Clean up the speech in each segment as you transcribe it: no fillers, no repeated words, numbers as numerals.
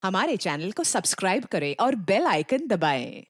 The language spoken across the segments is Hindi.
हमारे चैनल को सब्सक्राइब करें और बेल आइकन दबाएं।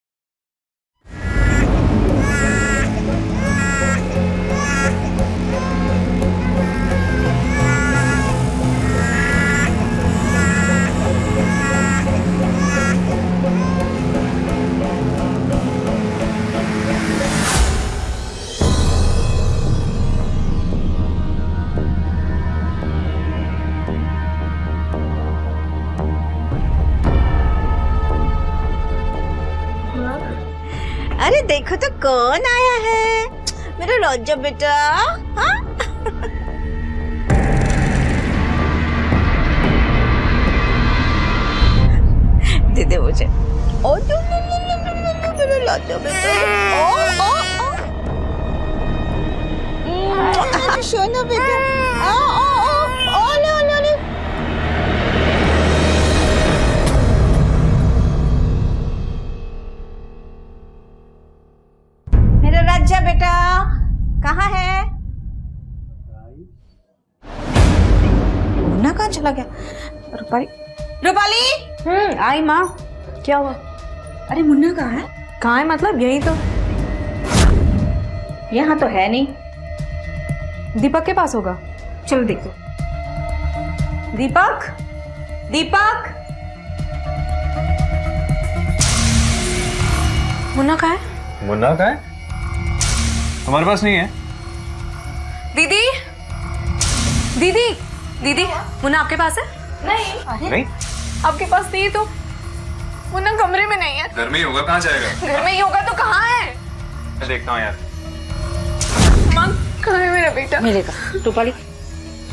अरे देखो तो कौन आया है, मेरा राजा बेटा। हाँ? दे दे मुझे। ओ मेरा राजा बेटा। सोना बेटा। ले। मेरा राजा बेटा कहाँ है? मुन्ना कहाँ चला गया? रूपाली, रूपाली। आई माँ। क्या हुआ? अरे मुन्ना कहाँ है? कहाँ है मतलब? यही तो। यहाँ तो है नहीं। दीपक के पास होगा। चलो देखो। दीपक, दीपक। मुन्ना कहाँ है? मुन्ना का है? हमारे पास नहीं है। दीदी, दीदी, दीदी, मुन्ना आपके पास है? नहीं? आपके पास नहीं तो मुन्ना कमरे में नहीं है। घर में ही होगा, कहाँ जाएगा? घर में ही होगा तो कहाँ है? मैं देखता हूँ यार। माँ, कहाँ है मेरा बेटा? मिलेगा। रूपाली,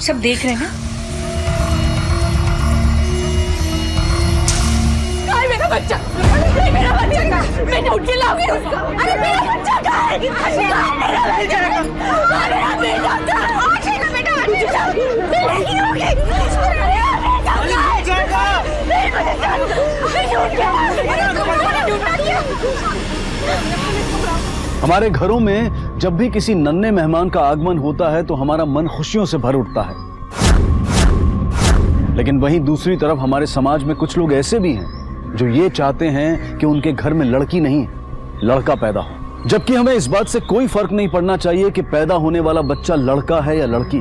सब देख रहे हैं ना? कहाँ है मेरा बच्चा? अरे मेरा बच्चा कहाँ है? मैंने उठ के लाऊंगी उसको। अरे मेरा बच्चा कहाँ है? अरे मेरा बच्चा कहाँ है? अरे मेरा बेटा कहाँ है? आज ना बेटा, आज मैं लेके आऊंगी। अरे बेटा कहाँ है? नहीं मुझे जान। मैं उठ के अरे तुमने ढूंढा दिया। हमारे घरों में जब भी किसी नन्हे मेहमान का आगमन होता है तो हमारा मन खुशियों से भर उठता है। लेकिन वहीं दूसरी तरफ हमारे समाज में कुछ लोग ऐसे भी हैं जो ये चाहते हैं कि उनके घर में लड़की नहीं लड़का पैदा हो, जबकि हमें इस बात से कोई फर्क नहीं पड़ना चाहिए कि पैदा होने वाला बच्चा लड़का है या लड़की।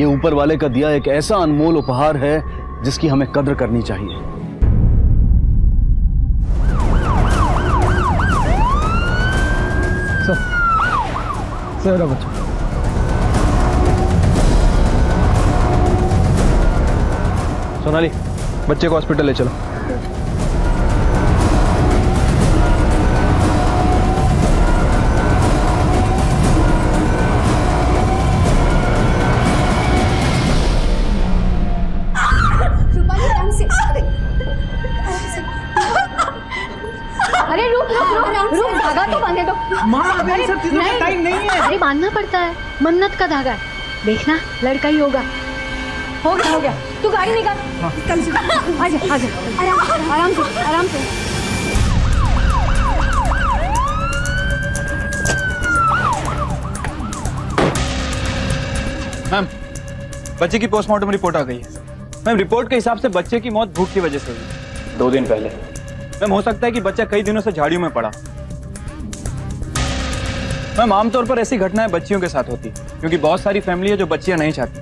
ये ऊपर वाले का दिया एक ऐसा अनमोल उपहार है जिसकी हमें कद्र करनी चाहिए। मेरा बच्चा। सोनाली, बच्चे को हॉस्पिटल ले चलो। अरे रुक धागा तो बांधे दो। माँ, अभी इन सब चीजों का टाइम नहीं है। अरे बांधना पड़ता है, मन्नत का धागा है। देखना लड़का ही होगा। हो गया। तू गाड़ी निकाल। कल से आजा आराम से। मैम, बच्चे की पोस्टमार्टम रिपोर्ट आ गई है। मैम, रिपोर्ट के हिसाब से बच्चे की मौत भूख की वजह से हुई 2 दिन पहले। मैम, हो सकता है कि बच्चा कई दिनों से झाड़ियों में पड़ा। मैम, आमतौर पर ऐसी घटनाएं बच्चियों के साथ होती क्योंकि बहुत सारी फैमिली है जो बच्चियां नहीं चाहती।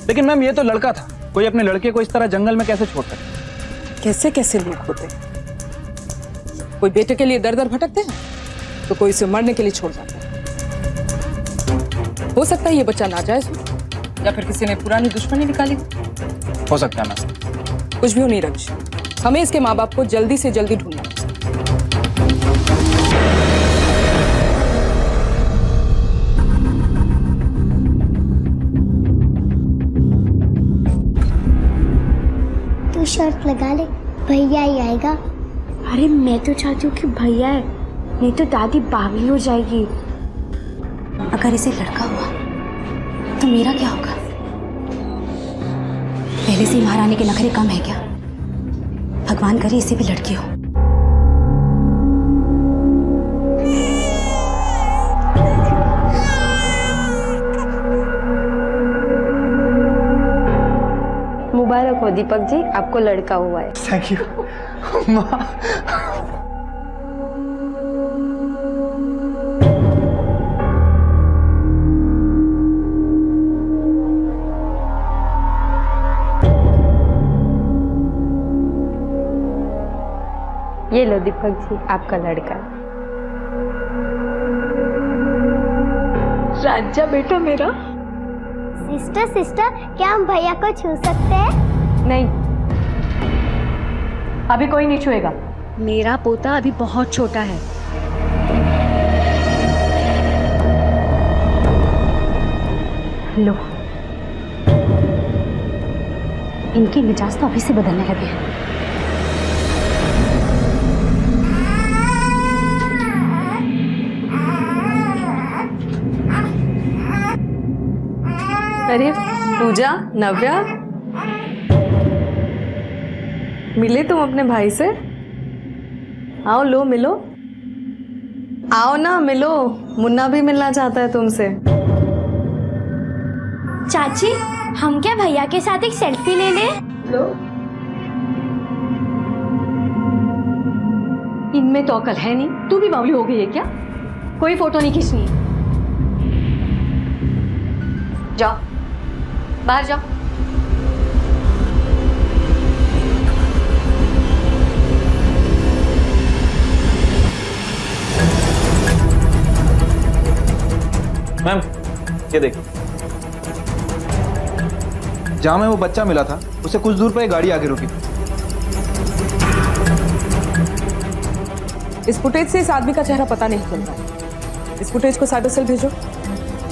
लेकिन मैम, ये तो लड़का था। कोई अपने लड़के को इस तरह जंगल में कैसे छोड़ सकता? कैसे कैसे लोग होते हैं। कोई बेटे के लिए दर दर भटकते हैं तो कोई इसे मरने के लिए छोड़ जाता है। हो सकता है ये बच्चा नाजायज हो या फिर किसी ने पुरानी दुश्मनी निकाली। हो सकता है मैम। कुछ भी हो नहीं रंश, हमें इसके माँ बाप को जल्दी से जल्दी ढूंढना है। तू शर्त लगा ले, भैया ही आएगा। अरे मैं तो चाहती हूँ कि भैया है, नहीं तो दादी बावली हो जाएगी। अगर इसे लड़का हुआ तो मेरा क्या होगा? पहले से ही महारानी के नखरे कम है क्या? भगवान करे इसे भी लड़की हो। मुबारक वो दीपक जी, आपको लड़का हुआ है। थैंक यू माँ। ये लो दीपक जी, आपका लड़का। राजा बेटा मेरा। सिस्टर क्या हम भैया को छू सकते हैं? नहीं, अभी कोई नहीं छुएगा। मेरा पोता अभी बहुत छोटा है। लो, इनकी मिजाज तो अभी से बदलने लगे हैं। अरे पूजा, नव्या, मिले तुम अपने भाई से? आओ, लो मिलो। आओ ना, मिलो। मुन्ना भी मिलना चाहता है तुमसे। चाची, हम क्या भैया के साथ एक सेल्फी ले लें? लो। इनमें तो अकल है नहीं। तू भी बावली हो गई है क्या? कोई फोटो नहीं खींचनी। जाओ, बाहर जाओ। मैम, ये देखो, जहां में वो बच्चा मिला था उससे कुछ दूर पर एक गाड़ी आगे रुकी। इस फुटेज से इस आदमी का चेहरा पता नहीं चल रहा। इस फुटेज को साइबर सेल भेजो,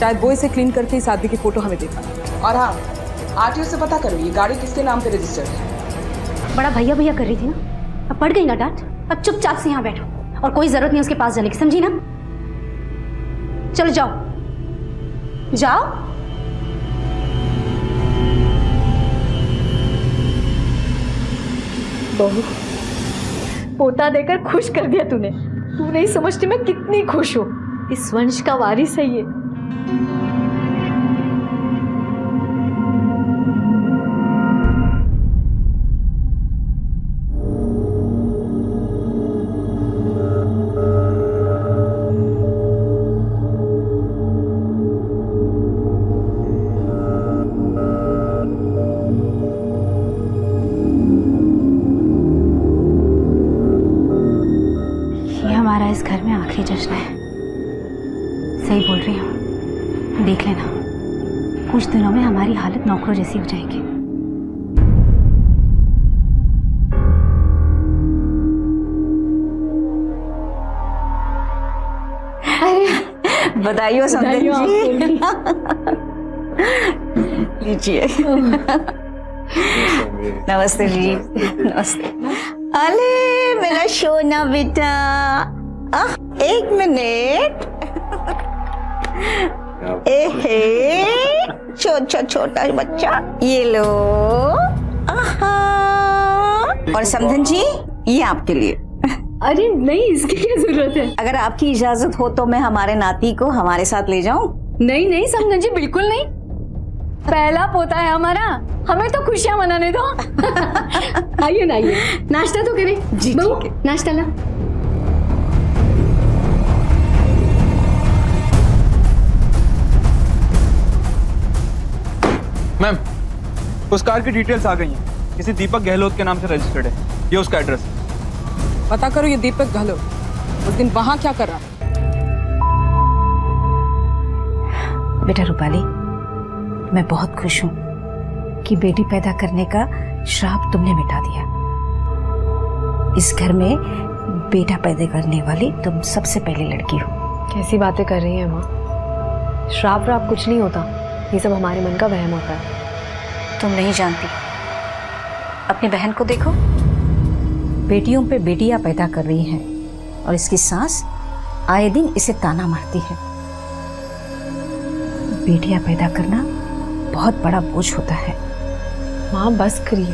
शायद वो इसे क्लीन करके इस आदमी की फोटो हमें देगा। और हाँ, आरटीओ से पता करो ये गाड़ी किसके नाम पे रजिस्टर्ड है। बड़ा भैया भैया कर रही थी ना, अब पड़ गई ना डांट। अब चुपचाप से यहाँ बैठो और कोई जरूरत नहीं उसके पास जाने की, समझी ना? चलो जाओ जाओ। बहू, पोता देकर खुश कर दिया तूने। तू नहीं समझती मैं कितनी खुश हूँ। इस वंश का वारिस है ये। हमारा इस घर में आखिरी जश्न है। सही बोल रही हूँ, देख लेना, कुछ दिनों में हमारी हालत नौकरों जैसी हो जाएगी। अरे बधाई हो समधन जी। लीजिए। नमस्ते जी। नमस्ते। अरे मेरा सोना बेटा, एक मिनट। छोटा बच्चा, ये लो। और समधन जी, ये आपके लिए। अरे नहीं, इसकी क्या जरूरत है? अगर आपकी इजाजत हो तो मैं हमारे नाती को हमारे साथ ले जाऊं? नहीं नहीं समधन जी, बिल्कुल नहीं। पहला पोता है हमारा, हमें तो खुशियां मनाने दो। आइए ना, आइए, नाश्ता तो करें। जी ठीक है, नाश्ता ला। मैम, उस कार की डिटेल्स आ गई हैं। किसी दीपक गहलोत के नाम से रजिस्टर्ड है। ये उसका एड्रेस है। पता करो ये दीपक गहलोत उस दिन वहां क्या कर रहा। बेटा रूपाली, मैं बहुत खुश हूँ कि बेटी पैदा करने का श्राप तुमने मिटा दिया। इस घर में बेटा पैदा करने वाली तुम सबसे पहली लड़की हो। कैसी बातें कर रही हैं माँ? श्राप व्राप कुछ नहीं होता, ये सब हमारे मन का वहम होता है। तुम नहीं जानती, अपनी बहन को देखो, बेटियों पे बेटियां पैदा कर रही हैं और इसकी सास आए दिन इसे ताना मारती है। बेटियां पैदा करना बहुत बड़ा बोझ होता है। माँ बस करिए।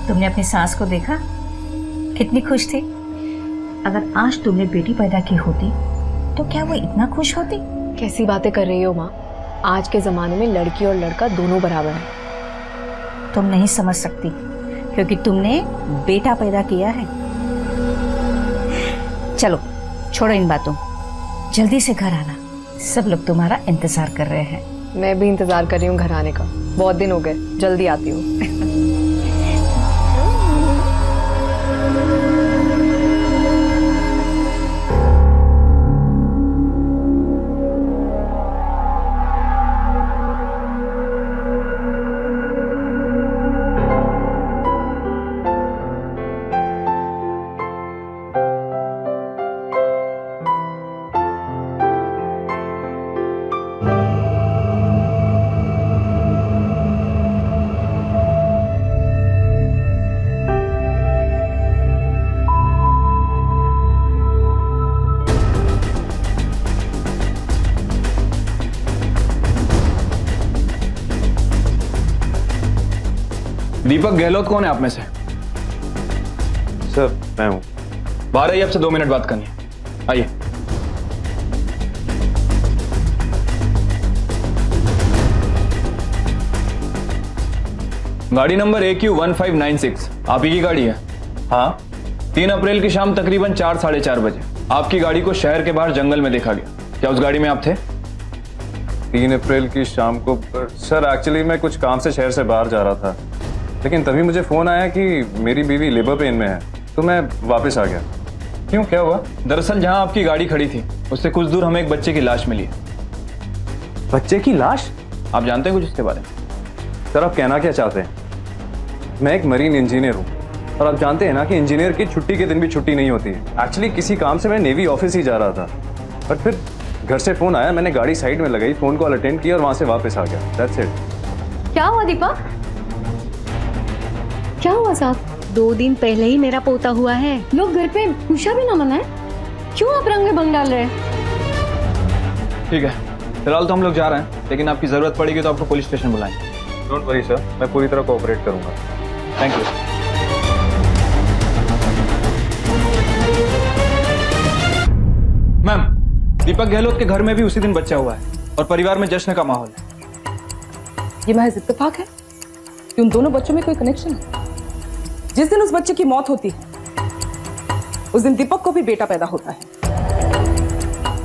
तुमने अपनी सास को देखा, कितनी खुश थी। अगर आज तुमने बेटी पैदा की होती तो क्या वो इतना खुश होती? कैसी बातें कर रही हो माँ? आज के जमाने में लड़की और लड़का दोनों बराबर है। तुम नहीं समझ सकती, क्योंकि तुमने बेटा पैदा किया है। चलो छोड़ो इन बातों, जल्दी से घर आना, सब लोग तुम्हारा इंतजार कर रहे हैं। मैं भी इंतजार कर रही हूँ घर आने का, बहुत दिन हो गए, जल्दी आती हूँ। दीपक गहलोत कौन है आप में से? सर मैं हूँ। बाहर आइए, आपसे 2 मिनट बात करनी है, आइए। गाड़ी नंबर AQ1596 आप ही की गाड़ी है? हाँ। 3 अप्रैल की शाम तकरीबन 4 साढ़े 4 बजे आपकी गाड़ी को शहर के बाहर जंगल में देखा गया। क्या उस गाड़ी में आप थे? 3 अप्रैल की शाम को सर एक्चुअली मैं कुछ काम से शहर से बाहर जा रहा था, लेकिन तभी मुझे फोन आया कि मेरी बीवी लेबर पेन में है, तो मैं वापस आ गया। क्यों, क्या हुआ? दरअसल जहां आपकी गाड़ी खड़ी थी उससे कुछ दूर हमें एक बच्चे की लाश मिली है। बच्चे की लाश? आप जानते हैं कुछ इसके बारे में? सर आप कहना क्या चाहते हैं? मैं एक मरीन इंजीनियर हूँ और आप जानते हैं ना कि इंजीनियर की छुट्टी के दिन भी छुट्टी नहीं होती है। एक्चुअली किसी काम से मैं नेवी ऑफिस ही जा रहा था, बट फिर घर से फोन आया, मैंने गाड़ी साइड में लगाई, फोन कॉल अटेंड किया और वहां से वापस आ गया। That's it. क्या हुआ दीपक? क्या हुआ साहब? 2 दिन पहले ही मेरा पोता हुआ है। लोग घर पे खुशा भी ना मनाए, क्यों आप रंग में भंग डाल रहे हैं? ठीक है, फिलहाल तो हम लोग जा रहे हैं, लेकिन आपकी जरूरत पड़ेगी तो आपको पुलिस स्टेशन बुलाएंगे। डोंट वरी सर, मैं पूरी तरह कोऑपरेट करूंगा। Thank you. मैम, दीपक गहलोत के घर में भी उसी दिन बच्चा हुआ है और परिवार में जश्न का माहौल है। ये महज इत्तेफाक है कि उन दोनों बच्चों में कोई कनेक्शन है? जिस दिन उस बच्चे की मौत होती है उस दिन दीपक को भी बेटा पैदा होता है।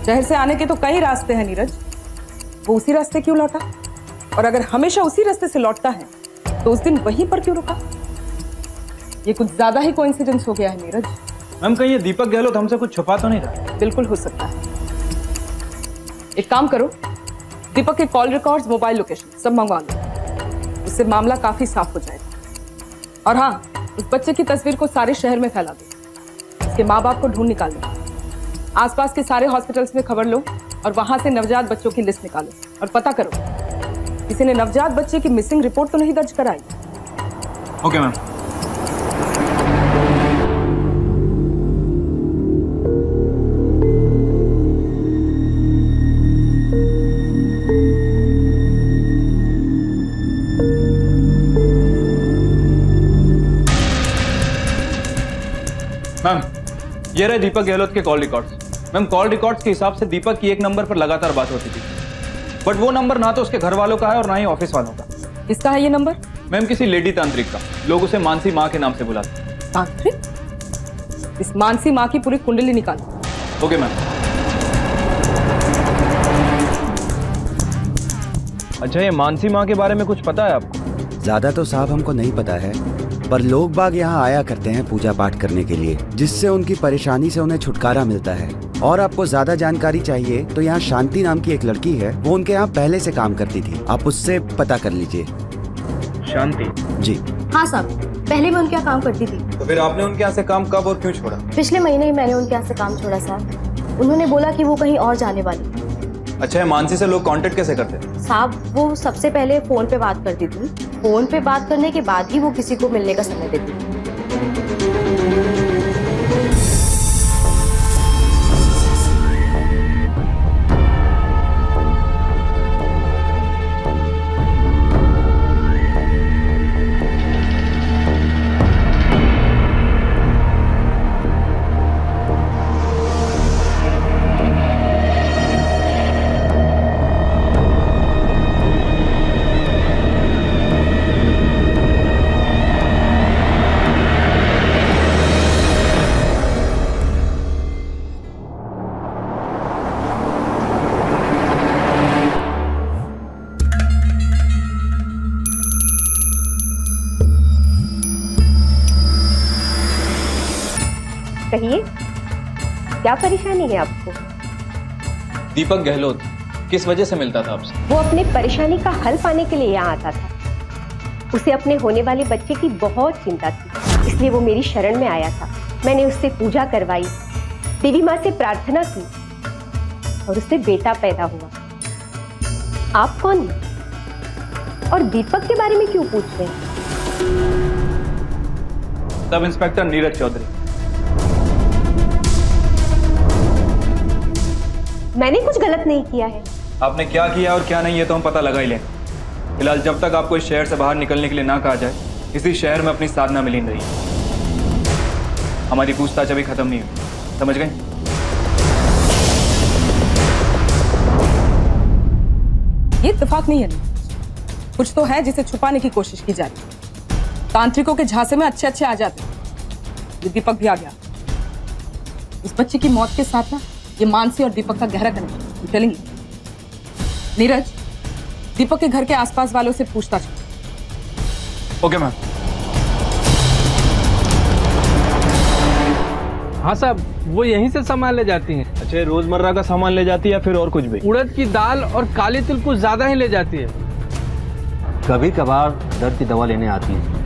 शहर से आने के तो कई रास्ते हैं नीरज, वो उसी रास्ते क्यों लौटा? और अगर हमेशा उसी रास्ते से लौटता है तो उस दिन वहीं पर क्यों रुका? ये कुछ ज्यादा ही कोइंसिडेंस हो गया है नीरज। मैम, कहीं ये दीपक गहलोत हमसे कुछ छुपा तो नहीं रहा? बिल्कुल हो सकता है। एक काम करो, दीपक के कॉल रिकॉर्ड्स, मोबाइल लोकेशन सब मंगवा लो, उससे मामला काफी साफ हो जाएगा। और हाँ, उस बच्चे की तस्वीर को सारे शहर में फैला दो, उसके माँ बाप को ढूंढ निकालो, आसपास के सारे हॉस्पिटल्स में खबर लो और वहां से नवजात बच्चों की लिस्ट निकालो और पता करो किसी ने नवजात बच्चे की मिसिंग रिपोर्ट तो नहीं दर्ज कराई। Okay ma'am. मैम, ये रहे दीपक गहलोत के call records. Ma'am, call records के हिसाब से दीपक की एक नंबर पर लगातार बात होती थी, बट वो नंबर ना तो उसके घर वालों का है और ना ही ऑफिस वालों का। किसका है ये नंबर? मैम, किसी लेडी तांत्रिक का। लोग उसे मानसी माँ के नाम से बुलाते हैं। तांत्रिक? इस मानसी माँ की पूरी कुंडली निकालो। Okay ma'am. अच्छा, ये मानसी माँ के बारे में कुछ पता है आपको? ज्यादा तो साहब हमको नहीं पता है, पर लोग बाग यहाँ आया करते हैं पूजा पाठ करने के लिए, जिससे उनकी परेशानी से उन्हें छुटकारा मिलता है। और आपको ज्यादा जानकारी चाहिए तो यहाँ शांति नाम की एक लड़की है, वो उनके यहाँ पहले से काम करती थी, आप उससे पता कर लीजिए। शांति जी हाँ साहब, पहले मैं उनके यहाँ काम करती थी। तो फिर आपने उनके यहाँ से काम कब और क्यों छोड़ा? पिछले महीने ही मैंने उनके यहाँ से काम छोड़ा साहब। उन्होंने बोला कि वो कहीं और जाने वाली। अच्छा है, मानसी से लोग कांटेक्ट कैसे करते हैं? साहब, वो सबसे पहले फोन पे बात करती थी, फोन पे बात करने के बाद ही वो किसी को मिलने का समय देती थी। कहिए, क्या परेशानी है आपको? दीपक गहलोत किस वजह से मिलता था आपसे? वो अपने परेशानी का हल पाने के लिए यहाँ आता था। उसे अपने होने वाले बच्चे की बहुत चिंता थी, इसलिए वो मेरी शरण में आया था। मैंने उससे पूजा करवाई, देवी माँ से प्रार्थना की और उससे बेटा पैदा हुआ। आप कौन हैं? और दीपक के बारे में क्यों पूछ रहे हैं? सब इंस्पेक्टर नीरज चौधरी। मैंने कुछ गलत नहीं किया है। आपने क्या किया और क्या नहीं है तो हम पता लगा ही लें। फिलहाल जब तक आपको इस शहर से बाहर निकलने के लिए ना कहा जाए, इसी शहर में अपनी साधना में लीन रही। हमारी पूछताछ अभी खत्म नहीं हुई, समझ गए? ये इत्तेफाक नहीं है, कुछ तो है जिसे छुपाने की कोशिश की जा रही है। तांत्रिकों के झांसे में अच्छे अच्छे आ जाते हैं। ये दीपक भी आ गया। इस बच्चे की मौत के साथ ना ये मानसी और दीपक का गहरा कनेक्शन चलेंगे। नीरज, दीपक के घर के आसपास वालों से पूछताछ कर। Okay ma'am. हाँ साहब, वो यहीं से सामान ले जाती हैं। अच्छा, रोजमर्रा का सामान ले जाती है या फिर और कुछ भी? उड़द की दाल और काले तिल कुछ ज्यादा ही ले जाती है। कभी कभार दर्द की दवा लेने आती है।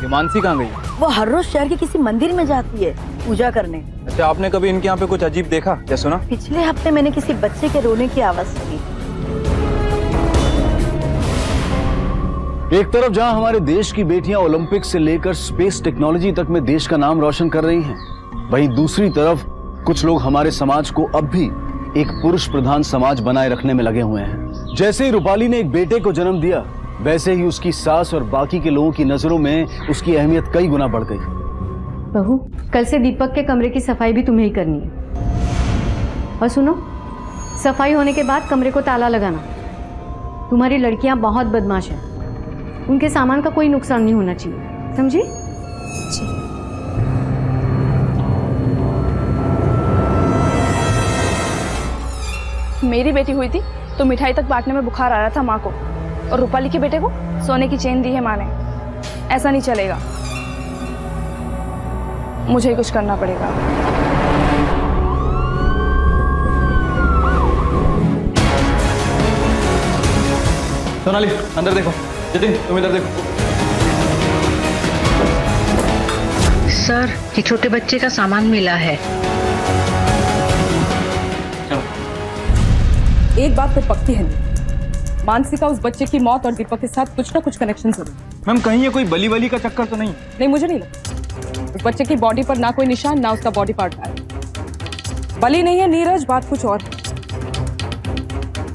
मानसी कहाँ गई? वो हर रोज शहर के किसी मंदिर में जाती है पूजा करने। अच्छा, आपने कभी इनके यहाँ पे कुछ अजीब देखा या सुना? पिछले हफ्ते मैंने किसी बच्चे के रोने की आवाज सुनी। एक तरफ जहां हमारे देश की बेटियां ओलंपिक से लेकर स्पेस टेक्नोलॉजी तक में देश का नाम रोशन कर रही हैं, वहीं दूसरी तरफ कुछ लोग हमारे समाज को अब भी एक पुरुष प्रधान समाज बनाए रखने में लगे हुए हैं। जैसे ही रूपाली ने एक बेटे को जन्म दिया, वैसे ही उसकी सास और बाकी के लोगों की नजरों में उसकी अहमियत कई गुना बढ़ गई। बहू, कल से दीपक के कमरे की सफाई भी तुम्हें ही करनी है। और सुनो, सफाई होने के बाद कमरे को ताला लगाना। तुम्हारी लड़कियां बहुत बदमाश हैं, उनके सामान का कोई नुकसान नहीं होना चाहिए, समझी? मेरी बेटी हुई थी तो मिठाई तक बांटने में बुखार आ रहा था माँ को, और रूपाली के बेटे को सोने की चेन दी है माँ ने। ऐसा नहीं चलेगा, मुझे ही कुछ करना पड़ेगा। सोनाली, अंदर देखो। जतिन, तुम इधर देखो। सर, ये छोटे बच्चे का सामान मिला है। चलो। एक बात तो पक्की है, मानसी का उस बच्चे की मौत और दीपक के साथ कुछ ना कुछ कनेक्शन जरूर। मैम, कहीं ये कोई बली वली का चक्कर तो नहीं? नहीं, मुझे नहीं लगता। उस बच्चे की बॉडी पर ना कोई निशान, ना उसका बॉडी पार्ट है। बली नहीं है नीरज, बात कुछ और है।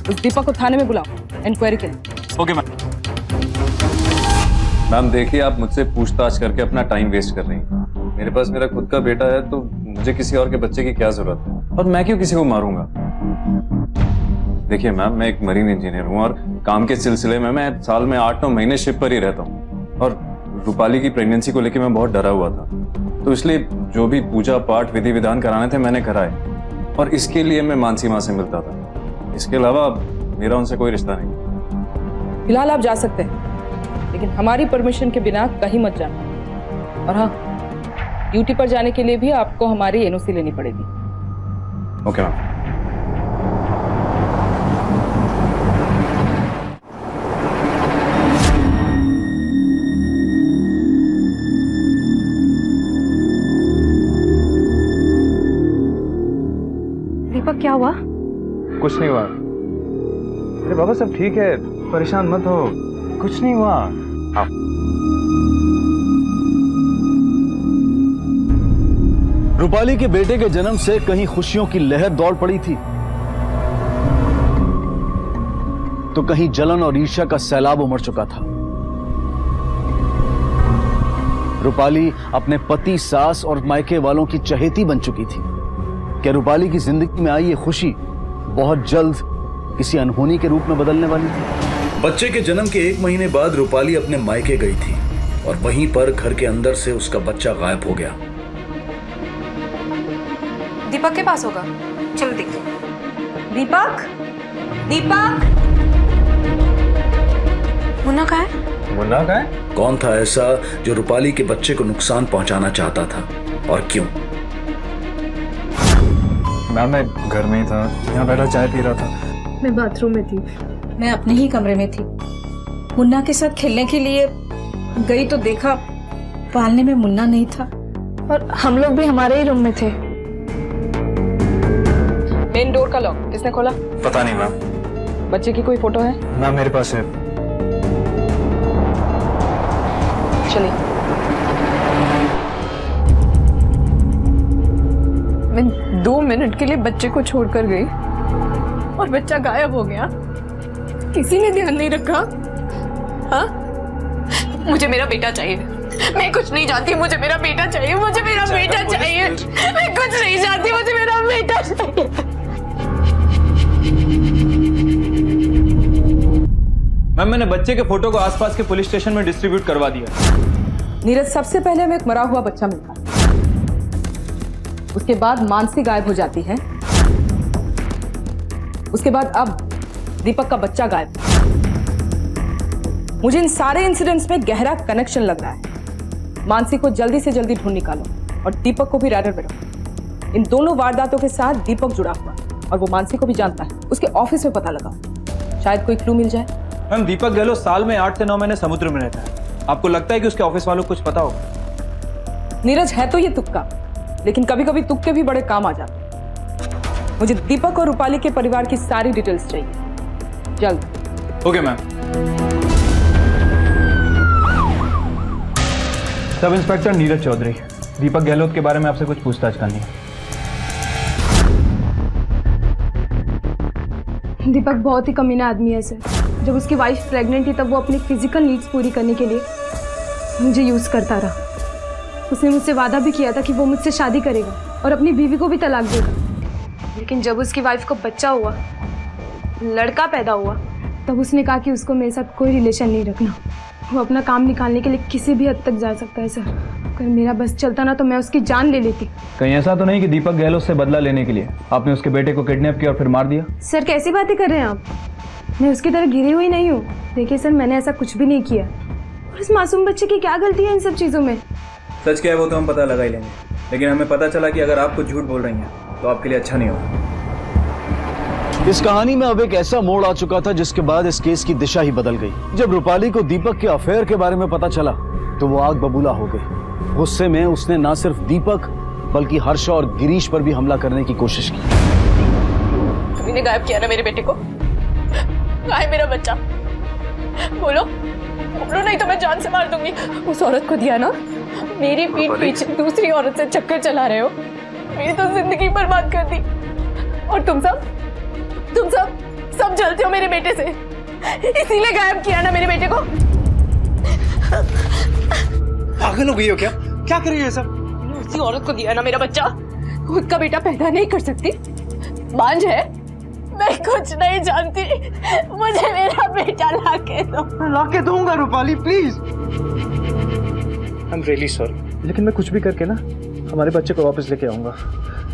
उस दीपक को थाने में बुलाओ इंक्वायरी के लिए। Okay ma'am. मैम देखिए, आप मुझसे पूछताछ करके अपना टाइम वेस्ट कर रही हैं। मेरे पास मेरा खुद का बेटा है, तो मुझे किसी और के बच्चे की क्या जरूरत है? और मैं क्यों किसी को मारूंगा? देखिए मैम, मैं एक मरीन इंजीनियर हूँ और काम के सिलसिले में मैं साल में 8-9 महीने शिप पर ही रहता हूँ। और रूपाली की प्रेगनेंसी को लेकर मैं बहुत डरा हुआ था, तो इसलिए जो भी पूजा पाठ विधि विधान कराने थे मैंने कराए, और इसके लिए मैं मानसी माँ से मिलता था। इसके अलावा मेरा उनसे कोई रिश्ता नहीं। फिलहाल आप जा सकते हैं, लेकिन हमारी परमिशन के बिना कहीं मत जाना। और हाँ, ड्यूटी पर जाने के लिए भी आपको हमारी एनओसी लेनी पड़ेगी। Okay ma'am. दीपक, क्या हुआ? कुछ नहीं हुआ। अरे बाबा, सब ठीक है, परेशान मत हो, कुछ नहीं हुआ। हाँ। रूपाली के बेटे के जन्म से कहीं खुशियों की लहर दौड़ पड़ी थी, तो कहीं जलन और ईर्ष्या का सैलाब उमड़ चुका था। रूपाली अपने पति, सास और मायके वालों की चहेती बन चुकी थी। क्या रूपाली की जिंदगी में आई ये खुशी बहुत जल्द किसी अनहोनी के रूप में बदलने वाली थी? बच्चे के जन्म के 1 महीने बाद रूपाली अपने मायके गई थी और वहीं पर घर के अंदर से उसका बच्चा गायब हो गया। दीपक के पास होगा, चलो देखते हैं। दीपक, दीपक, मुन्ना कहाँ है? मुन्ना का है? कौन था ऐसा जो रूपाली के बच्चे को नुकसान पहुंचाना चाहता था और क्यों? मैम मैं घर में ही था, यहाँ बैठा चाय पी रहा था। मैं बाथरूम में थी। मैं अपने ही कमरे में थी, मुन्ना के साथ खेलने के लिए गई तो देखा पालने में मुन्ना नहीं था। और हम लोग भी हमारे ही रूम में थे। मेन डोर का लॉक किसने खोला? पता नहीं मैम। बच्चे की कोई फोटो है? मैम मेरे पास है। चलिए। मैं 2 मिनट के लिए बच्चे को छोड़कर गई और बच्चा गायब हो गया। किसी ने ध्यान नहीं रखा। हाँ, मुझे मेरा बेटा चाहिए। मैं कुछ नहीं जानती, मुझे मेरा बेटा चाहिए। मुझे मेरा बेटा चाहिए। मैं कुछ नहीं जानती, मुझे मेरा बेटा चाहिए। मैम मैंने बच्चे के फोटो को आसपास के पुलिस स्टेशन में डिस्ट्रीब्यूट करवा दिया। नीरज, सबसे पहले हमें एक मरा हुआ बच्चा मिलता है, उसके बाद मानसी गायब हो जाती है, उसके बाद अब दीपक का बच्चा गायब। मुझे इन सारे इंसिडेंट्स में गहरा कनेक्शन लग रहा है। मानसी को जल्दी से जल्दी ढूंढ निकालो और दीपक को भी रैडर में रखो। इन दोनों वारदातों के साथ दीपक जुड़ा हुआ और वो मानसी को भी जानता है। उसके ऑफिस में पता लगाओ, शायद कोई क्लू मिल जाए। मैम दीपक गहलोत साल में 8 से 9 महीने समुद्र में रहता है। आपको लगता है कि उसके ऑफिस वालों को कुछ पता होगा? नीरज, है तो ये तुक्का, लेकिन कभी कभी तुक्के भी बड़े काम आ जाते हैं। मुझे दीपक और रूपाली के परिवार की सारी डिटेल्स चाहिए, जल्द। Okay ma'am. Sub inspector Neeraj Chaudhary, Deepak Gehlot के बारे में आपसे कुछ पूछताछ करनी है। दीपक बहुत ही कमीना आदमी है सर। जब उसकी वाइफ प्रेग्नेंट थी तब वो अपनी फिजिकल नीड्स पूरी करने के लिए मुझे यूज़ करता रहा। उसने मुझसे वादा भी किया था कि वो मुझसे शादी करेगा और अपनी बीवी को भी तलाक देगा। लेकिन जब उसकी वाइफ को बच्चा हुआ, लड़का पैदा हुआ, तब उसने कहा कि उसको मेरे साथ कोई रिलेशन नहीं रखना। वो अपना काम निकालने के लिए किसी भी हद तक जा सकता है सर। अगर मेरा बस चलता ना तो मैं उसकी जान ले लेती। कहीं ऐसा तो नहीं कि दीपक गहलोत से बदला लेने के लिए आपने उसके बेटे को किडनैप किया और फिर मार दिया? सर कैसी बातें कर रहे हैं आप? मैं उसकी तरह गिरी हुई नहीं हूँ। देखिए सर, मैंने ऐसा कुछ भी नहीं किया। और इस मासूम बच्चे की क्या गलती है इन सब चीज़ों में? सच क्या है वो तो हम पता लगा ही लेंगे, लेकिन हमें पता चला कि अगर आप कुछ झूठ बोल रही हैं तो आपके लिए अच्छा नहीं होगा। इस कहानी में अब एक ऐसा मोड़ आ चुका था जिसके बाद इस केस की दिशा ही बदल गई। जब रूपाली को दीपक के अफेयर के बारे में पता चला तो वो आग बबूला हो गई। गुस्से में उसने न सिर्फ दीपक बल्कि हर्ष और गिरीश पर भी हमला करने की कोशिश की। तुमने गायब किया ना मेरे बेटे को। कहाँ है मेरा बच्चा? बोलो बोलो, नहीं तो मैं जान से मार दूंगी। उस औरत को दिया ना, मेरी पीठ पीछे दूसरी औरत से चक्कर चला रहे हो। मेरी तो जिंदगी बर्बाद कर दी। और तुम सब जलते हो मेरे बेटे से, इसीलिए गायब किया ना मेरे बेटे को। पागल हो गई हो क्या? क्या कर रही है सब? उसी औरत को दिया ना मेरा बच्चा। खुद का बेटा पैदा नहीं कर सकती, बांझ है। मैं कुछ नहीं जानती, मुझे मेरा बेटा लाके दो। लाके दूंगा Rupali, please. I am really sorry, लेकिन मैं कुछ भी करके ना हमारे बच्चे को वापस लेके आऊंगा।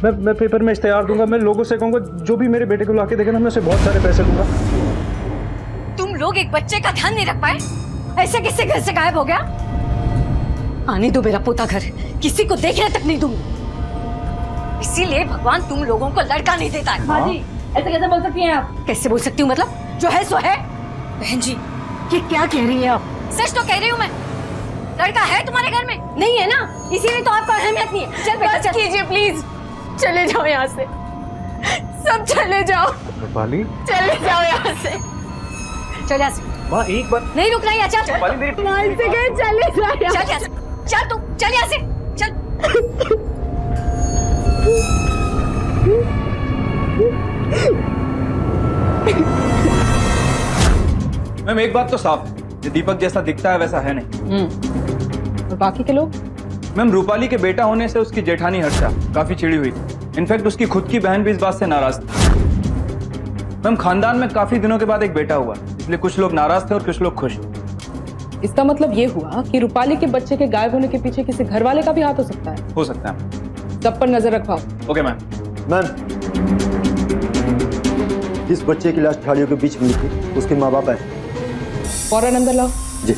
मैं पेपर में इश्तेहार दूंगा, मैं लोगों से कहूंगा जो भी मेरे बेटे को लाके देगा ना, मैं उसे बहुत सारे पैसे दूंगा। तुम लोग एक बच्चे का ध्यान नहीं रख पाए? ऐसे किससे घर से गायब हो गया? आने दो मेरा पोता घर, किसी को देखने तक नहीं दूंगी। इसीलिए भगवान तुम लोगों को लड़का नहीं देता है। माँ जी, ऐसे कैसे बोल सकती हैं आप? कैसे बोल सकती हूँ मतलब? जो है सो है। बहन जी, ये क्या कह रही हैं आप? सच तो कह रही हूँ मैं। लड़का है तुम्हारे घर में? नहीं है ना, इसीलिए तो आपको अहमियत नहीं है। चल बेटा चल। कीजिए प्लीज, चले जाओ यहाँ से, सब चले जाओ। रूपाली, चले जाओ यहाँ से। चल यहाँ से। माँ एक बार नहीं रुकना यहाँ, चल। रूपाली मेरी यहाँ से गए, चले जाओ यहाँ चल यहाँ से। चल तू, चल यहाँ से, चल। मैम एक बात तो साफ है, ये दीपक जैसा दिखता है वैसा है नहीं। और बाकी के लोग? मैम रूपाली के बेटा होने से उसकी जेठानी हर्षा काफी चिड़ी हुई थी। इनफैक्ट उसकी खुद की बहन भी इस बात से नाराज थी। मैम खानदान में काफी दिनों के बाद एक बेटा हुआ, इसलिए कुछ लोग नाराज थे और कुछ लोग खुश। इसका मतलब ये हुआ कि रूपाली के बच्चे के गायब होने के पीछे किसी घर वाले का भी हाथ हो सकता है। हो सकता है। सब पर नजर रखवाओ। Okay ma'am. मैम, जिस बच्चे की लाश झाड़ियों के बीच मिली थी उसके माँ बाप है। फौरन अंदर लाओ। जी।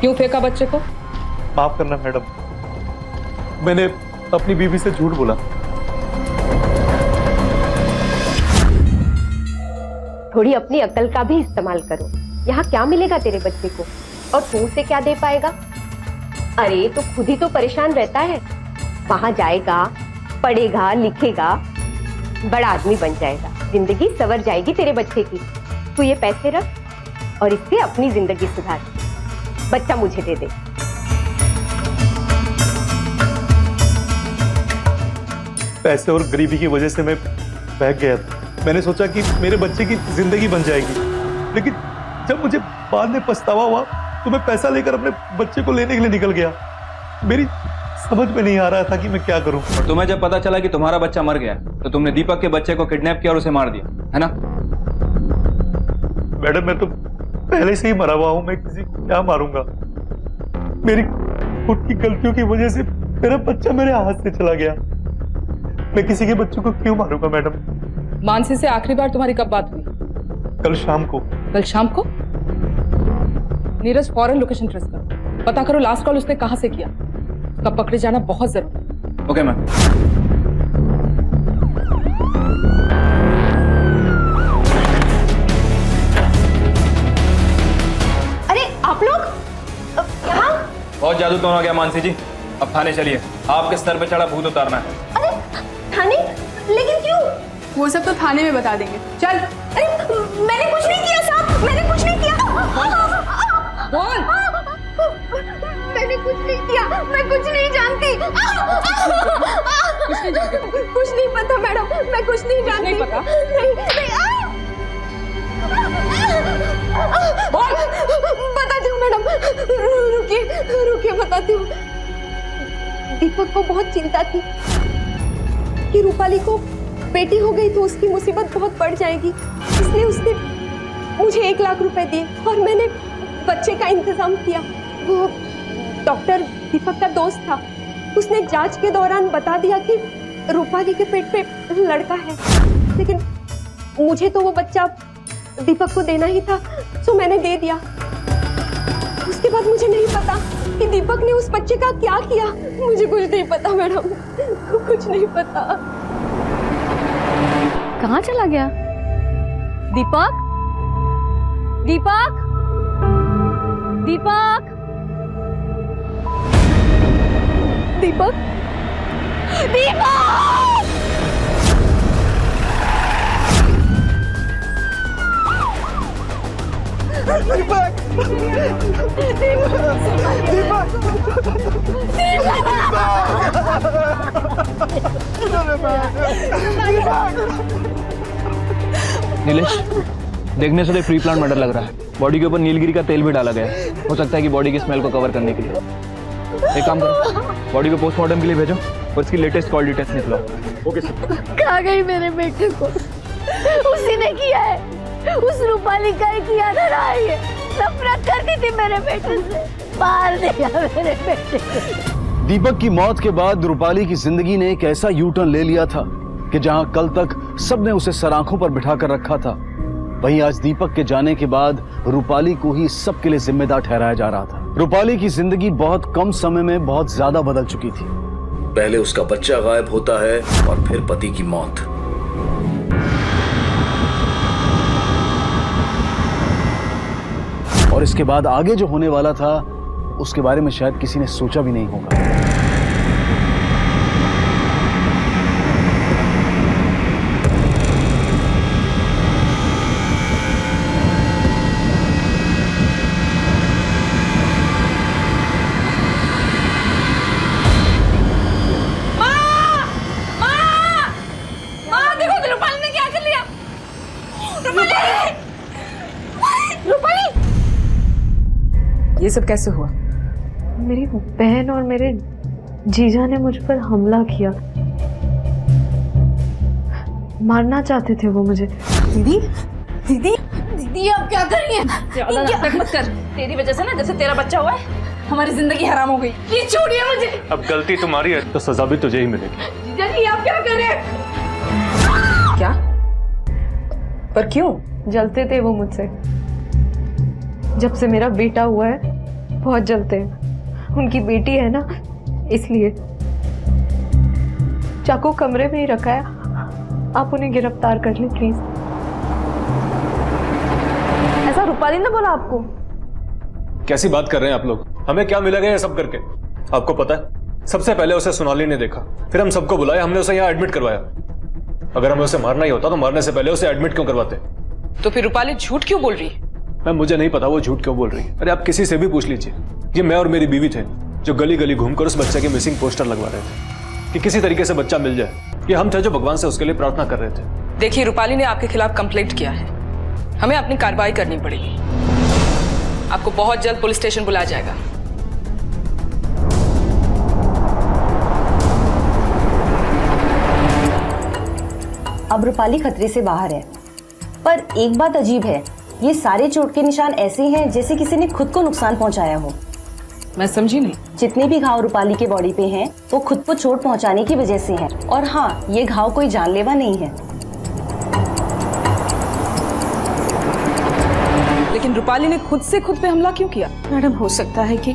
क्यों फेंका बच्चे को? माफ करना मैडम, मैंने अपनी बीवी से झूठ बोला। थोड़ी अपनी अकल का भी इस्तेमाल करो। यहाँ क्या मिलेगा तेरे बच्चे को और तू उसे क्या दे पाएगा? अरे तो खुद ही तो परेशान रहता है। वहां जाएगा, पढ़ेगा, लिखेगा, बड़ा आदमी बन जाएगा, जिंदगी संवर जाएगी तेरे बच्चे की। तू ये पैसे रख और इससे अपनी जिंदगी सुधार। बच्चा मुझे दे दे। पैसे और गरीबी की वजह से मैं बहक गया था। मैंने सोचा कि मेरे बच्चे की जिंदगी बन जाएगी, लेकिन जब मुझे बाद में पछतावा हुआ तो मैं पैसा लेकर अपने बच्चे को लेने के लिए निकल गया। मेरी समझ में नहीं आ रहा था कि मैं क्या करूं। और तुम्हें जब पता चला कि तुम्हारा बच्चा मर गया तो तुमने दीपक के बच्चे को किडनैप किया और उसे मार दिया, है ना? मैडम, मैं तो पहले से ही मरा हुआ हूं, मैं किसी को क्या मारूंगा? मेरी खुद की गलतियों की वजह से मेरा बच्चा मेरे हाथ से चला गया। मैं किसी के बच्चों को क्यों मारूंगा मैडम? मानसी से आखिरी बार तुम्हारी कब बात हुई? कल शाम को। कल शाम को? नीरज, फॉरन लोकेशन ट्रेस करो, पता करो लास्ट कॉल उसने कहां से किया। उसका पकड़े जाना बहुत जरूरी है। Okay ma'am. अरे आप लोग यहाँ? बहुत जादू टोना हो गया मानसी जी, अब थाने चलिए। आपके सर पे चढ़ा भूत उतारना है। अरे थाने? लेकिन क्यों? वो सब तो थाने में बता देंगे। चल। अरे मैंने कुछ नहीं किया साहब, मैंने कुछ नहीं किया। बोल। मैंने कुछ नहीं किया, मैं कुछ नहीं जानती। कुछ नहीं पता मैडम, मैं कुछ नहीं जानती। नहीं पता? नहीं। बोल। बताती हूँ मैडम, रुकिए बताती हूँ। दीपक को बहुत चिंता थी कि रूपाली को बेटी हो गई तो उसकी मुसीबत बहुत बढ़ जाएगी, इसलिए उसने मुझे 1 लाख रुपए दिए और मैंने बच्चे का इंतजाम किया। वो डॉक्टर दीपक का दोस्त था, उसने जांच के दौरान बता दिया कि रूपाली के पेट पे लड़का है, लेकिन मुझे तो वो बच्चा दीपक को देना ही था, तो मैंने दे दिया। उसके बाद मुझे नहीं पता कि दीपक ने उस बच्चे का क्या किया। मुझे कुछ नहीं पता मैडम, कुछ नहीं पता। कहाँ चला गया दीपक? दीपक? दीपक? दीपक? दीपक! नीलेश, देखने से तो प्री प्लान मर्डर लग रहा है। बॉडी के ऊपर नीलगिरी का तेल भी डाला गया है। हो सकता है कि बॉडी की स्मेल को कवर करने के लिए। एक काम करो, बॉडी को पोस्टमार्टम के लिए भेजो और इसकी लेटेस्ट कॉल डिटेल्स निकलो। Okay sir. खा गई मेरे बेटे को, उसी ने किया है, उस रूपाली का ही किया था ना। ये नफरत करती थी मेरे बेटे से, मार दिया मेरे बेटे को। दीपक की मौत के बाद रूपाली की जिंदगी ने एक ऐसा यू टर्न ले लिया था कि जहां कल तक सबने उसे सराखों पर बिठाकर रखा था, वहीं आज दीपक के जाने के बाद रूपाली को ही सबके लिए जिम्मेदार ठहराया जा रहा था। रूपाली की जिंदगी बहुत कम समय में बहुत ज्यादा बदल चुकी थी। पहले उसका बच्चा गायब होता है और फिर पति की मौत। और इसके बाद आगे जो होने वाला था उसके बारे में शायद किसी ने सोचा भी नहीं होगा। ये सब कैसे हुआ? मेरी बहन और मेरे जीजा ने मुझ पर हमला किया, मारना चाहते थे वो मुझे। दीदी, दीदी, दीदी आप क्या कर रही हैं? ज्यादा नाटक मत कर। तेरी वजह से ना जैसे तेरा बच्चा हुआ है हमारी जिंदगी हराम हो गई। ये छोड़िए मुझे। अब गलती तुम्हारी है तो सजा भी तुझे ही मिलेगी। जीजा जी आप क्या कर रहे हैं? क्या? पर क्यों? जलते थे वो मुझसे। जब से मेरा बेटा हुआ है बहुत जलते हैं, उनकी बेटी है ना, इसलिए। चाकू कमरे में ही रखा है, आप उन्हें गिरफ्तार कर लें प्लीज। ऐसा रूपाली ने बोला आपको? कैसी बात कर रहे हैं आप लोग? हमें क्या मिलेगा ये सब करके? आपको पता है, सबसे पहले उसे सोनाली ने देखा, फिर हम सबको बुलाया, हमने उसे यहाँ एडमिट करवाया। अगर हमें उसे मारना ही होता तो मारने से पहले उसे एडमिट क्यों करवाते? तो फिर रूपाली झूठ क्यों बोल रही है? मैम मुझे नहीं पता वो झूठ क्यों बोल रही है। अरे आप किसी से भी पूछ लीजिए। ये मैं और मेरी बीवी थे जो गली गली घूमकर उस बच्चे के मिसिंग पोस्टर लगवा रहे थे कि किसी तरीके से बच्चा मिल जाए। ये हम थे जो भगवान से उसके लिए प्रार्थना कर रहे थे। देखिए, रूपाली ने आपके खिलाफ कंप्लेंट किया है, हमें अपनी कार्रवाई करनी पड़ेगी। आपको बहुत जल्द पुलिस स्टेशन बुलाया जाएगा। अब रूपाली खतरे से बाहर है, पर एक बात अजीब है, ये सारे चोट के निशान ऐसे हैं जैसे किसी ने खुद को नुकसान पहुंचाया हो। मैं समझी नहीं। जितने भी घाव रूपाली के बॉडी पे हैं, वो खुद को चोट पहुंचाने की वजह से हैं। और हाँ, ये घाव कोई जानलेवा नहीं है। लेकिन रूपाली ने खुद से खुद पे हमला क्यों किया? मैडम, हो सकता है कि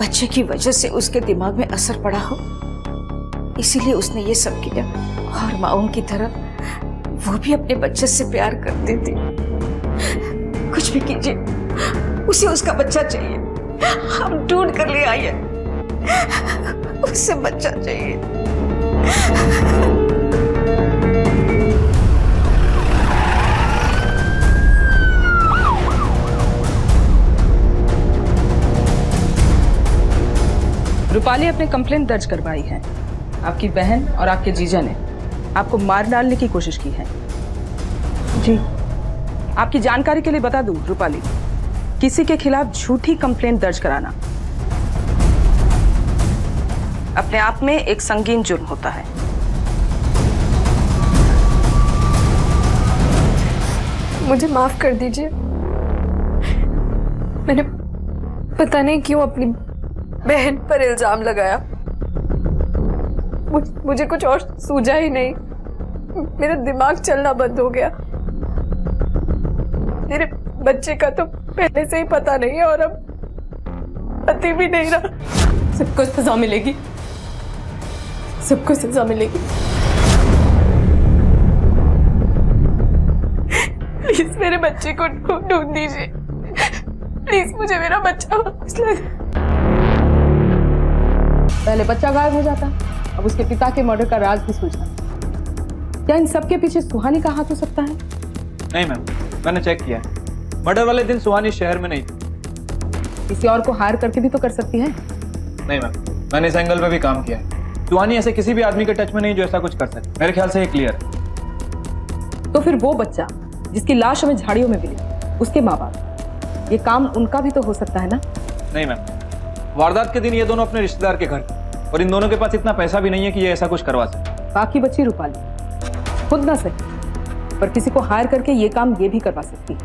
बच्चे की वजह से उसके दिमाग में असर पड़ा हो, इसीलिए उसने ये सब किया। और माओं की तरह वो भी अपने बच्चे से प्यार करते थे। कुछ भी कीजिए, उसे उसका बच्चा चाहिए। हम ढूंढ कर ले आए, उसे बच्चा चाहिए। रूपाली अपने कंप्लेंट दर्ज करवाई है। आपकी बहन और आपके जीजा ने आपको मार डालने की कोशिश की है। जी। आपकी जानकारी के लिए बता दूं रूपाली, किसी के खिलाफ झूठी कंप्लेंट दर्ज कराना अपने आप में एक संगीन जुर्म होता है। मुझे माफ कर दीजिए, मैंने पता नहीं क्यों अपनी बहन पर इल्जाम लगाया। मुझे कुछ और सूझा ही नहीं, मेरा दिमाग चलना बंद हो गया। मेरे बच्चे का तो पहले से ही पता नहीं है और अब पति भी नहीं रहा। सबको सजा मिलेगी, सबको सजा मिलेगी। प्लीज मेरे बच्चे को ढूंढ दीजिए, प्लीज मुझे मेरा बच्चा वापस लगा। पहले बच्चा गायब हो जाता, अब उसके पिता के मर्डर का राज भी सुलझा। क्या इन सब के पीछे सुहानी का हाथ हो सकता है? नहीं मैम, मैंने चेक किया है, मर्डर वाले दिन सुहानी शहर में नहीं थी। किसी और को हायर करके भी तो कर सकती है। नहीं मैम, मैंने इस एंगल पे भी काम किया है। सुहानी ऐसे किसी भी आदमी के टच में नहीं जो ऐसा कुछ कर सके। मेरे ख्याल से ये क्लियर है। तो फिर वो बच्चा जिसकी लाश हमें झाड़ियों में मिली, उसके माँ बाप, ये काम उनका भी तो हो सकता है ना? नहीं मैम, वारदात के दिन ये दोनों अपने रिश्तेदार के घर थे और इन दोनों के पास इतना पैसा भी नहीं है कि ये ऐसा कुछ करवा सके। बाकी बच्ची रूपाली खुद ना सही, पर किसी को हायर करके ये काम ये भी करवा सकती है।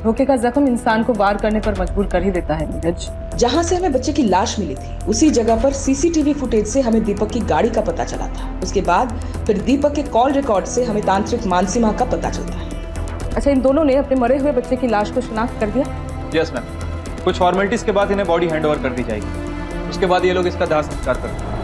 धोखे का जख्म इंसान को वार करने पर मजबूर कर ही देता है नीरज। जहाँ से हमें बच्चे की लाश मिली थी, उसी जगह पर सीसीटीवी फुटेज से हमें दीपक की गाड़ी का पता चला था। उसके बाद फिर दीपक के कॉल रिकॉर्ड से हमें तांत्रिक मानसी माँ का पता चलता है। अच्छा, इन दोनों ने अपने मरे हुए बच्चे की लाश को शिनाख्त कर दिया? यस मैम, कुछ फॉर्मेलिटीज के बाद इन्हें बॉडी हैंड ओवर कर दी जाएगी। उसके बाद ये लोग इसका दाह संस्कार करेंगे।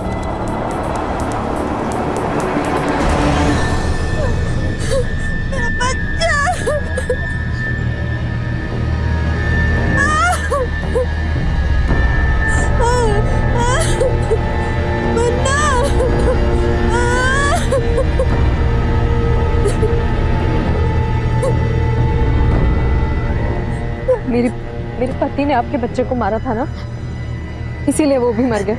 मेरे पति ने आपके बच्चे को मारा था ना, इसीलिए वो भी मर गए।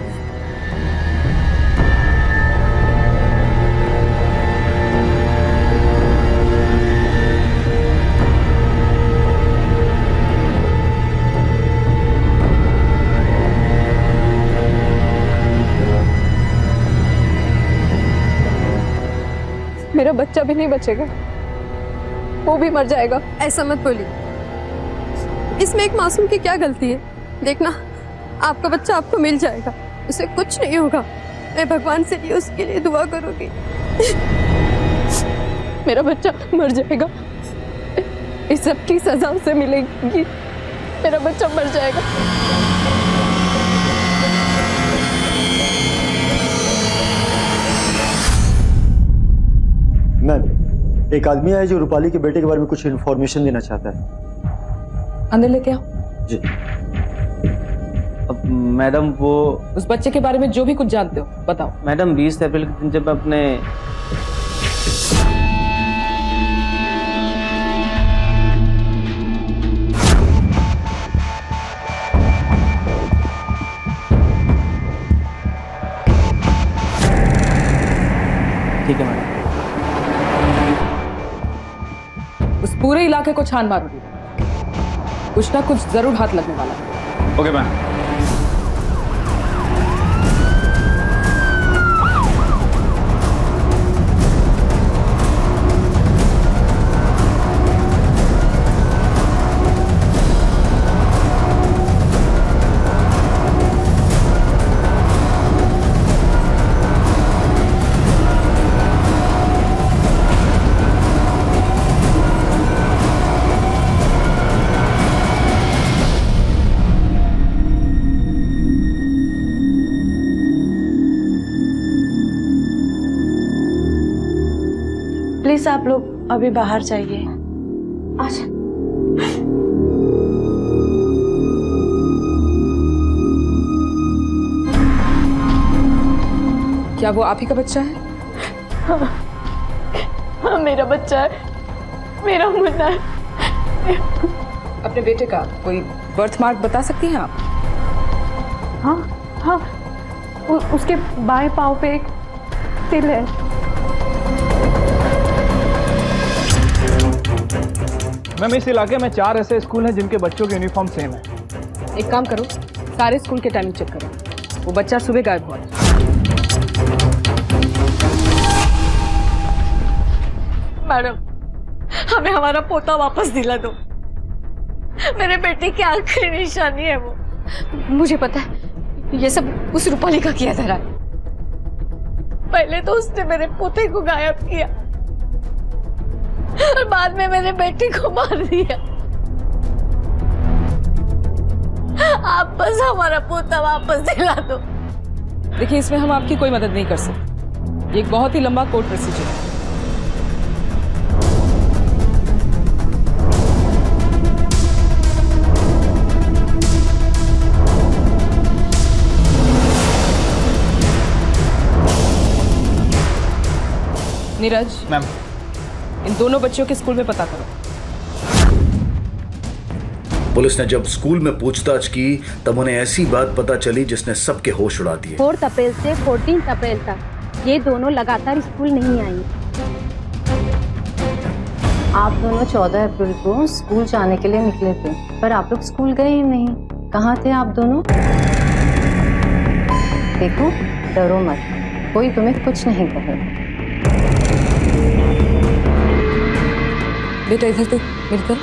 मेरा बच्चा भी नहीं बचेगा, वो भी मर जाएगा। ऐसा मत बोलिए, इसमें एक मासूम की क्या गलती है? देखना, आपका बच्चा आपको मिल जाएगा, उसे कुछ नहीं होगा। मैं भगवान से भी उसके लिए दुआ करूंगी। मेरा बच्चा मर जाएगा, इस सब की सजा उसे मिलेगी। मेरा बच्चा मर जाएगा। एक आदमी है जो रूपाली के बेटे के बारे में कुछ इन्फॉर्मेशन देना चाहता है। अंदर लेके आओ। जी। अब मैडम वो उस बच्चे के बारे में जो भी कुछ जानते हो बताओ। मैडम 20 अप्रैल के दिन जब अपने ठीक है मैडम। उस पूरे इलाके को छान मारोगी, कुछ ना कुछ जरूर हाथ लगने वाला है। Okay ma'am. प्लीज आप लोग अभी बाहर जाइए। अच्छा। क्या वो आप ही का बच्चा है? हाँ मेरा बच्चा है, मेरा मुन्ना है। अपने बेटे का कोई बर्थ मार्क बता सकती हैं आप? हाँ हाँ, उसके बाएं पाँव पे एक तिल है। मैम इस इलाके में 4 ऐसे स्कूल हैं जिनके बच्चों की यूनिफॉर्म सेम है। एक काम करो, सारे स्कूल के टाइमिंग चेक करो। वो बच्चा सुबह गायब हुआ। मैडम, हमें हमारा पोता वापस दिला दो। मेरे बेटे की आखिरी निशानी है वो। मुझे पता है ये सब उस रूपाली का किया धरा है। पहले तो उसने मेरे पोते को गायब किया और बाद में मेरे बेटे को मार दिया। आप बस हमारा पोता वापस दिला दो। देखिए, इसमें हम आपकी कोई मदद नहीं कर सकते। ये एक बहुत ही लंबा कोर्ट प्रोसीजर है। नीरज मैम, इन दोनों बच्चों के स्कूल में पता करो। पुलिस ने जब स्कूल में पूछताछ की तब उन्हें ऐसी बात पता चली जिसने सबके होश उड़ा दिए। 4 अप्रैल से 14 अप्रैल तक ये दोनों लगातार स्कूल नहीं आई। आप दोनों 14 अप्रैल को स्कूल जाने के लिए निकले थे, पर आप लोग स्कूल गए ही नहीं। कहाँ थे आप दोनों? देखो, डरो मत, कोई तुम्हें कुछ नहीं कहेगा। बेटा इधर देख, मेरी तरफ।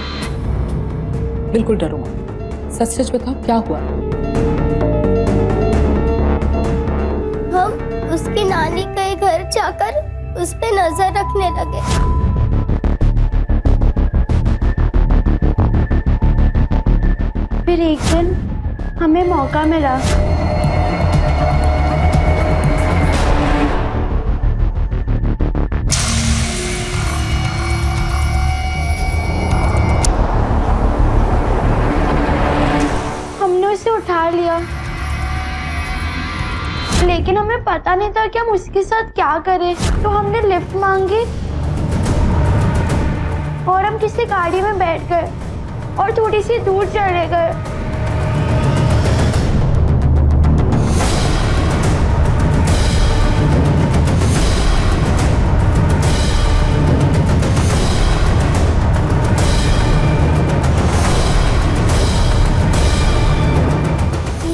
बिल्कुल डरो मत, सच सच बताओ क्या हुआ। हम उसकी नानी के घर जाकर उस पे नजर रखने लगे। फिर एक दिन हमें मौका मिला। उसे उठा लिया, लेकिन हमें पता नहीं था कि हम उसके साथ क्या करें, तो हमने लिफ्ट मांगी और हम किसी गाड़ी में बैठ गए और थोड़ी सी दूर चले गए।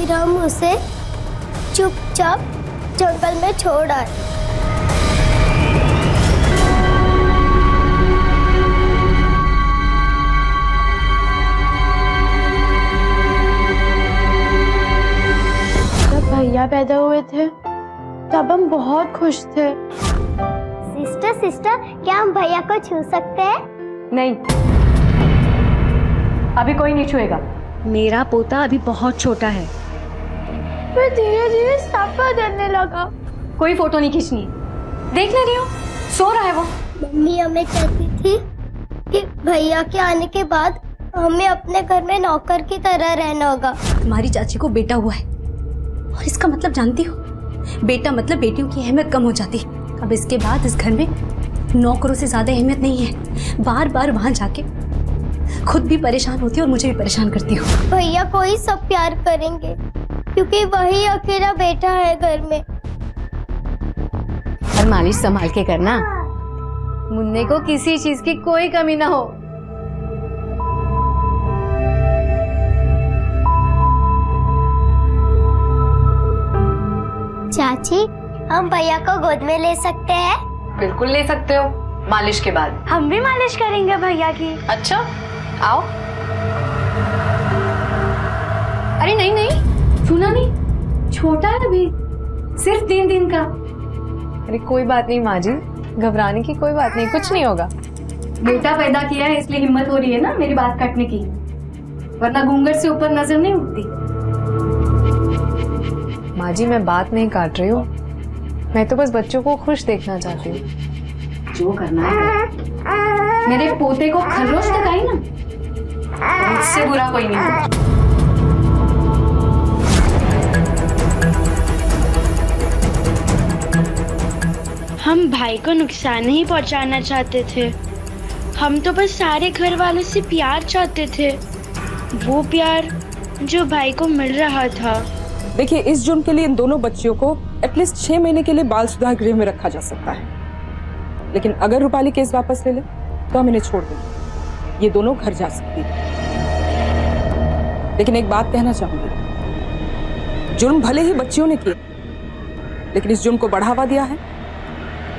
हम उसे चुपचाप जंगल में छोड़ आए। जब भैया पैदा हुए थे तब हम बहुत खुश थे। सिस्टर, क्या हम भैया को छू सकते हैं? नहीं, अभी कोई नहीं छुएगा। मेरा पोता अभी बहुत छोटा है। फिर धीरे धीरे सब बदलने लगा। कोई फोटो नहीं खींचनी, देख ले रही हो, सो रहा है वो। मम्मी हमें कहती थी कि भैया के आने के बाद हमें अपने घर में नौकर की तरह रहना होगा। तुम्हारी चाची को बेटा हुआ है और इसका मतलब जानती हो, बेटा मतलब बेटियों की अहमियत कम हो जाती है। अब इसके बाद इस घर में नौकरों से ज्यादा अहमियत नहीं है। बार बार वहां जाके खुद भी परेशान होती है और मुझे भी परेशान करती हो। भैया को ही सब प्यार करेंगे क्योंकि वही अकेला बेटा है घर में। और मालिश संभाल के करना, मुन्ने को किसी चीज की कोई कमी ना हो। चाची, हम भैया को गोद में ले सकते हैं? बिल्कुल ले सकते हो, मालिश के बाद। हम भी मालिश करेंगे भैया की। अच्छा, आओ। अरे नहीं नहीं, सुना नहीं, छोटा है अभी, सिर्फ 3 दिन का। अरे कोई बात नहीं माँ जी, घबराने की कोई बात नहीं, कुछ नहीं होगा। बेटा पैदा किया है इसलिए हिम्मत हो रही है ना मेरी बात काटने की, वरना घूंघट से ऊपर नजर नहीं उठती। माँ जी मैं बात नहीं काट रही हूँ, मैं तो बस बच्चों को खुश देखना चाहती हूँ। जो करना है मेरे पोते को खरोच तक आई ना, मुझसे बुरा कोई नहीं। हम भाई को नुकसान नहीं पहुंचाना चाहते थे, हम तो बस सारे घर वालों से प्यार चाहते थे, वो प्यार जो भाई को मिल रहा था। देखिए, इस जुर्म के लिए इन दोनों बच्चियों को एटलीस्ट 6 महीने के लिए बाल सुधार गृह में रखा जा सकता है, लेकिन अगर रूपाली केस वापस ले ले तो हम इन्हें छोड़ देंगे, ये दोनों घर जा सकती है। लेकिन एक बात कहना चाहूंगी, जुर्म भले ही बच्चियों ने किया, लेकिन इस जुर्म को बढ़ावा दिया है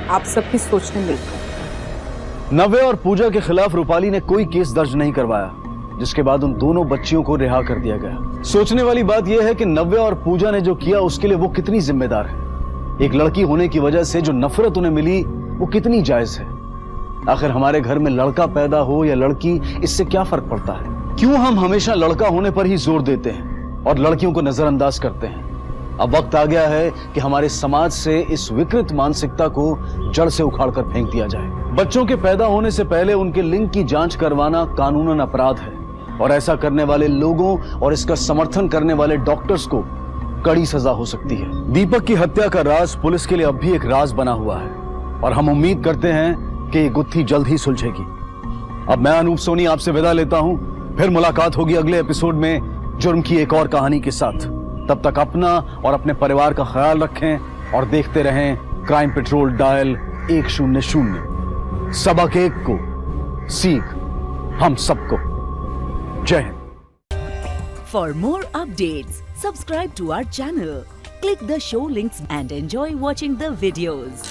आप सबकी सोचने मिलकर। नव्या और पूजा के खिलाफ रूपाली ने कोई केस दर्ज नहीं करवाया, जिसके बाद उन दोनों बच्चियों को रिहा कर दिया गया। सोचने वाली बात यह है कि नव्या और पूजा ने जो किया उसके लिए वो कितनी जिम्मेदार है। एक लड़की होने की वजह से जो नफरत उन्हें मिली वो कितनी जायज है। आखिर हमारे घर में लड़का पैदा हो या लड़की, इससे क्या फर्क पड़ता है? क्यों हम हमेशा लड़का होने पर ही जोर देते हैं और लड़कियों को नजरअंदाज करते हैं? अब वक्त आ गया है कि हमारे समाज से इस विकृत मानसिकता को जड़ से उखाड़ कर फेंक दिया जाए। बच्चों के पैदा होने से पहले उनके लिंग की जांच करवाना कानूनन अपराध है और ऐसा करने वाले लोगों और इसका समर्थन करने वाले डॉक्टर्स को कड़ी सजा हो सकती है। दीपक की हत्या का राज पुलिस के लिए अब भी एक राज बना हुआ है और हम उम्मीद करते हैं कि ये गुत्थी जल्द ही सुलझेगी। अब मैं अनूप सोनी आपसे विदा लेता हूं, फिर मुलाकात होगी अगले एपिसोड में जुर्म की एक और कहानी के साथ। तब तक अपना और अपने परिवार का ख्याल रखें और देखते रहें क्राइम पेट्रोल डायल 100। सबक एक को सीख हम सबको। जय Hind. For more updates, subscribe to our channel, click the show links and enjoy watching the videos.